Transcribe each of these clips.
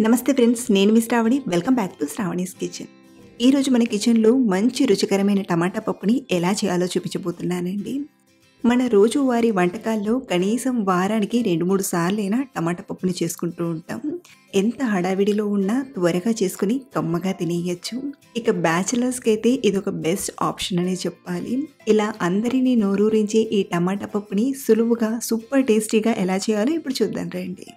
నమస్తే ఫ్రెండ్స్, నేను మీ Sravani. Welcome back to Sravani's kitchen. ఈరోజు మన కిచెన్లో మంచి రుచికరమైన టమాటా పప్పుని ఎలా చేయాలో చూపించబోతున్నానండి. మన రోజువారీ వంటకాల్లో కనీసం వారానికి 2-3 సార్లైనా టమాటా పప్పుని చేసుకుంటూ ఉంటాం. ఎంత హడావిడిలో ఉన్నా త్వరగా చేసుకుని కమ్మగా తినేయచ్చు. ఇక బ్యాచిలర్స్కి అయితే ఇదొక బెస్ట్ ఆప్షన్ అనే చెప్పాలి. ఇలా అందరినీ నోరూరించే ఈ టమాటా పప్పుని సులువుగా సూపర్ టేస్టీగా ఎలా చేయాలో ఇప్పుడు చూద్దాం రండి.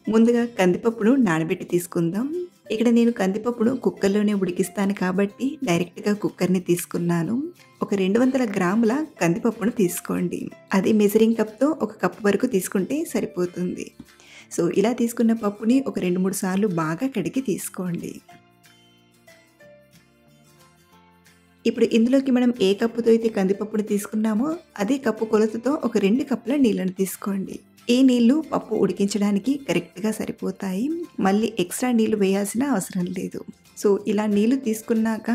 ముందుగా కందిపప్పును నానబెట్టి తీసుకుందాం. ఇక్కడ నేను కందిపప్పును కుక్కర్లోనే ఉడికిస్తాను కాబట్టి డైరెక్ట్గా కుక్కర్ని తీసుకున్నాను. ఒక 200 గ్రాముల కందిపప్పును తీసుకోండి. అది మెజరింగ్ కప్తో ఒక కప్ వరకు తీసుకుంటే సరిపోతుంది. సో ఇలా తీసుకున్న పప్పుని ఒక 2-3 సార్లు బాగా కడిగి తీసుకోండి. ఇప్పుడు ఇందులోకి మనం ఏ కప్పుతో అయితే కందిపప్పును తీసుకున్నామో అదే కప్పు కొలతతో ఒక 2 కప్పుల నీళ్ళను తీసుకోండి. ఈ నీళ్లు పప్పు ఉడికించడానికి కరెక్ట్గా సరిపోతాయి. మళ్ళీ ఎక్స్ట్రా నీళ్లు వేయాల్సిన అవసరం లేదు. సో ఇలా నీళ్లు తీసుకున్నాక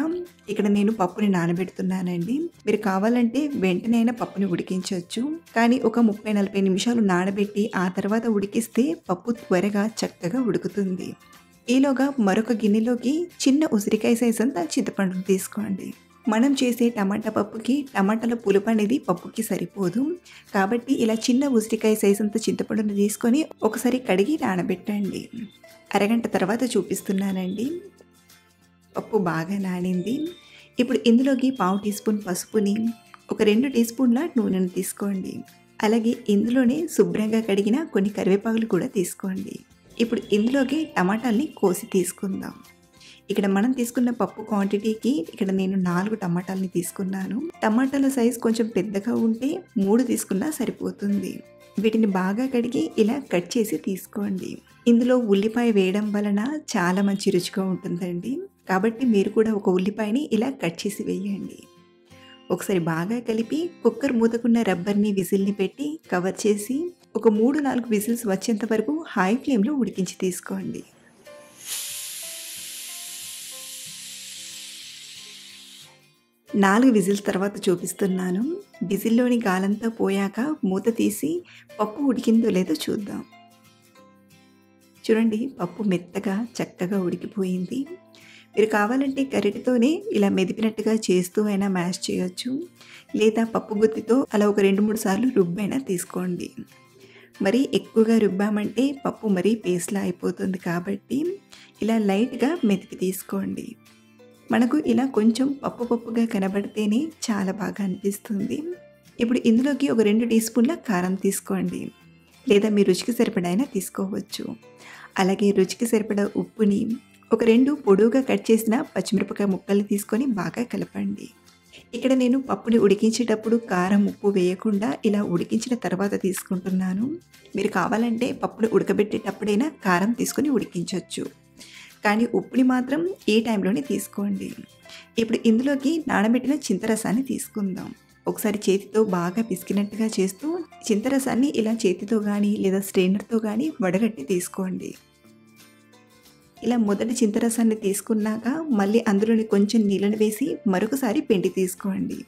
ఇక్కడ నేను పప్పుని నానబెడుతున్నానండి. మీరు కావాలంటే వెంటనే అయినా పప్పుని ఉడికించవచ్చు. కానీ ఒక 30-40 నిమిషాలు నానబెట్టి ఆ తర్వాత ఉడికిస్తే పప్పు త్వరగా చక్కగా ఉడుకుతుంది. ఈలోగా మరొక గిన్నెలోకి చిన్న ఉసిరికాయ సైజ్ అంతా చింతపండును తీసుకోండి. మనం చేసే టమాటా పప్పుకి టమాటాల పులుపు అనేది పప్పుకి సరిపోదు. కాబట్టి ఇలా చిన్న ఉసిరికాయ సైజ్ అంత చింతపండును తీసుకొని ఒకసారి కడిగి నానబెట్టండి. అరగంట తర్వాత చూపిస్తున్నానండి. పప్పు బాగా నానింది. ఇప్పుడు ఇందులోకి 1/2 టీ స్పూన్ పసుపుని, ఒక 2 టీ స్పూన్ల నూనెను తీసుకోండి. అలాగే ఇందులోనే శుభ్రంగా కడిగిన కొన్ని కరివేపాకులు కూడా తీసుకోండి. ఇప్పుడు ఇందులోకి టమాటాల్ని కోసి తీసుకుందాం. ఇక్కడ మనం తీసుకున్న పప్పు క్వాంటిటీకి ఇక్కడ నేను 4 టమాటాలని తీసుకున్నాను. టమాటాల సైజ్ కొంచెం పెద్దగా ఉంటే 3 తీసుకున్నా సరిపోతుంది. వీటిని బాగా కడిగి ఇలా కట్ చేసి తీసుకోండి. ఇందులో ఉల్లిపాయ వేయడం వలన చాలా మంచి రుచిగా ఉంటుందండి. కాబట్టి మీరు కూడా ఒక ఉల్లిపాయని ఇలా కట్ చేసి వేయండి. ఒకసారి బాగా కలిపి కుక్కర్ మూతకున్న రబ్బర్ని విజిల్ని పెట్టి కవర్ చేసి ఒక 3-4 విజిల్స్ వచ్చేంత వరకు హై ఫ్లేమ్లో ఉడికించి తీసుకోండి. 4 విజిల్స్ తర్వాత చూపిస్తున్నాను. విజిల్లోని గాలంతా పోయాక మూత తీసి పప్పు ఉడికిందో లేదో చూద్దాం. చూడండి, పప్పు మెత్తగా చక్కగా ఉడికిపోయింది. మీరు కావాలంటే గరిటెతోనే ఇలా మెదిపినట్టుగా చేస్తూ అయినా మ్యాష్ చేయొచ్చు. లేదా పప్పు గుత్తితో అలా ఒక 2-3 సార్లు రుబ్బైనా తీసుకోండి. మరీ ఎక్కువగా రుబ్బామంటే పప్పు మరీ పేస్ట్లా అయిపోతుంది కాబట్టి ఇలా లైట్గా మెదిపి తీసుకోండి. మనకు ఇలా కొంచెం పప్పుగా కనబడితేనే చాలా బాగా అనిపిస్తుంది. ఇప్పుడు ఇందులోకి ఒక 2 టీ స్పూన్ల కారం తీసుకోండి. లేదా మీ రుచికి సరిపడైనా తీసుకోవచ్చు. అలాగే రుచికి సరిపడా ఉప్పుని, ఒక 2 పొడువుగా కట్ చేసిన పచ్చిమిరపకాయ ముక్కల్ని తీసుకొని బాగా కలపండి. ఇక్కడ నేను పప్పుని ఉడికించేటప్పుడు కారం, ఉప్పు వేయకుండా ఇలా ఉడికించిన తర్వాత తీసుకుంటున్నాను. మీరు కావాలంటే పప్పుని ఉడకబెట్టేటప్పుడైనా కారం తీసుకొని ఉడికించవచ్చు. కానీ ఉప్పుని మాత్రం ఈ టైంలోనే తీసుకోండి. ఇప్పుడు ఇందులోకి నానబెట్టిన చింతరసాన్ని తీసుకుందాం. ఒకసారి చేతితో బాగా పిసికినట్టుగా చేస్తూ చింతరసాన్ని ఇలా చేతితో కానీ లేదా స్ట్రెయినర్తో కానీ వడగట్టి తీసుకోండి. ఇలా మొదటి చింతరసాన్ని తీసుకున్నాక మళ్ళీ అందులోని కొంచెం నీళ్ళని వేసి మరొకసారి పిండి తీసుకోండి.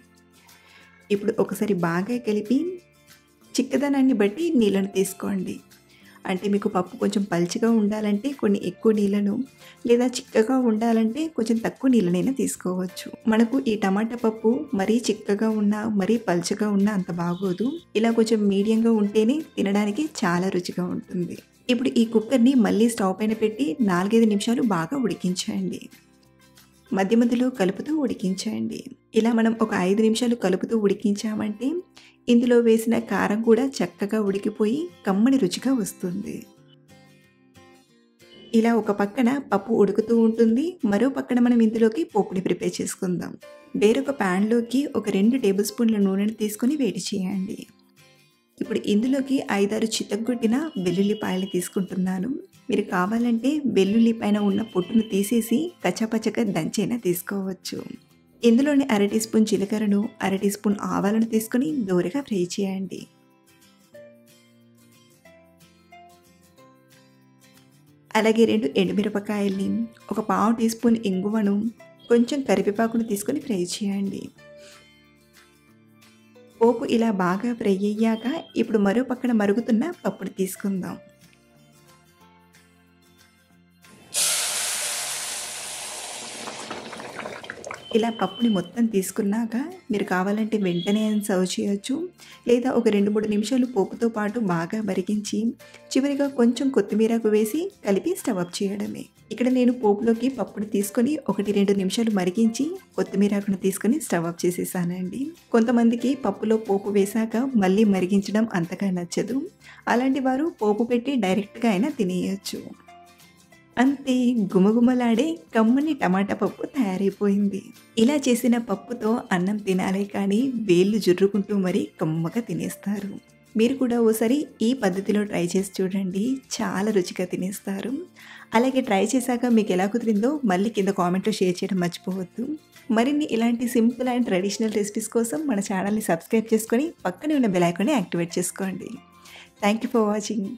ఇప్పుడు ఒకసారి బాగా కలిపి చిక్కదనాన్ని బట్టి నీళ్ళను తీసుకోండి. అంటే మీకు పప్పు కొంచెం పల్చగా ఉండాలంటే కొన్ని ఎక్కువ నీళ్ళను, లేదా చిక్కగా ఉండాలంటే కొంచెం తక్కువ నీళ్ళనైనా తీసుకోవచ్చు. మనకు ఈ టమాటా పప్పు మరీ చిక్కగా ఉన్నా మరీ పల్చగా ఉన్నా అంత బాగోదు. ఇలా కొంచెం మీడియంగా ఉంటేనే తినడానికి చాలా రుచిగా ఉంటుంది. ఇప్పుడు ఈ కుక్కర్ని మళ్ళీ స్టవ్ పైన పెట్టి 4-5 నిమిషాలు బాగా ఉడికించండి. మధ్య మధ్యలో కలుపుతూ ఉడికించండి. ఇలా మనం ఒక 5 నిమిషాలు కలుపుతూ ఉడికించామంటే ఇందులో వేసిన కారం కూడా చక్కగా ఉడికిపోయి కమ్మని రుచిగా వస్తుంది. ఇలా ఒక పక్కన పప్పు ఉడుకుతూ ఉంటుంది. మరో పక్కన మనం ఇందులోకి పోపుని ప్రిపేర్ చేసుకుందాం. వేరొక ప్యాన్లోకి ఒక 2 టేబుల్ స్పూన్ల నూనెను తీసుకొని వేడి చేయండి. ఇప్పుడు ఇందులోకి 5-6 చితగ్గొట్టిన వెల్లుల్లిపాయలు తీసుకుంటున్నాను. మీరు కావాలంటే వెల్లుల్లి పైన ఉన్న పొట్టును తీసేసి కచ్చాపచ్చగా దంచైనా తీసుకోవచ్చు. ఇందులోని 1/2 టీ స్పూన్ జీలకర్రను, 1/2 టీ స్పూన్ ఆవాలను తీసుకొని దోరగా ఫ్రై చేయండి. అలాగే 2 ఎండుమిరపకాయల్ని, ఒక 1/2 టీ స్పూన్ ఇంగువను, కొంచెం కరివేపాకును తీసుకొని ఫ్రై చేయండి. పోపు ఇలా బాగా ఫ్రై అయ్యాక ఇప్పుడు మరో పక్కన మరుగుతున్న పప్పుని తీసుకుందాం. ఇలా పప్పుని మొత్తం తీసుకున్నాక మీరు కావాలంటే వెంటనే సర్వ్ చేయొచ్చు. లేదా ఒక 2, 3 నిమిషాలు పోపుతో పాటు బాగా మరిగించి చివరిగా కొంచెం కొత్తిమీరకు వేసి కలిపి స్టవ్ ఆఫ్ చేయడమే. ఇక్కడ నేను పోపులోకి పప్పుని తీసుకొని 1, 2 నిమిషాలు మరిగించి కొత్తిమీరాకును తీసుకొని స్టవ్ ఆఫ్ చేసేసానండి. కొంతమందికి పప్పులో పోపు వేశాక మళ్ళీ మరిగించడం అంతగా నచ్చదు. అలాంటి వారు పోపు పెట్టి డైరెక్ట్‌గా అయినా తినేయొచ్చు. అంతే, గుమగుమలాడే కమ్మని టమాటా పప్పు తయారైపోయింది. ఇలా చేసిన పప్పుతో అన్నం తినాలే కానీ వేళ్ళు జుర్రుకుంటూ మరీ కమ్మగా తినేస్తారు. మీరు కూడా ఓసారి ఈ పద్ధతిలో ట్రై చేసి చూడండి, చాలా రుచిగా తినేస్తారు. అలాగే ట్రై చేశాక మీకు ఎలా కుదిరిందో మళ్ళీ కింద కామెంట్‌లో షేర్ చేయడం మర్చిపోవద్దు. మరిన్ని ఇలాంటి సింపుల్ అండ్ ట్రెడిషనల్ రెసిపీస్ కోసం మన ఛానల్‌ని సబ్స్క్రైబ్ చేసుకొని పక్కనే ఉన్న బెల్ ఐకాన్ని యాక్టివేట్ చేసుకోండి. Thank you for watching.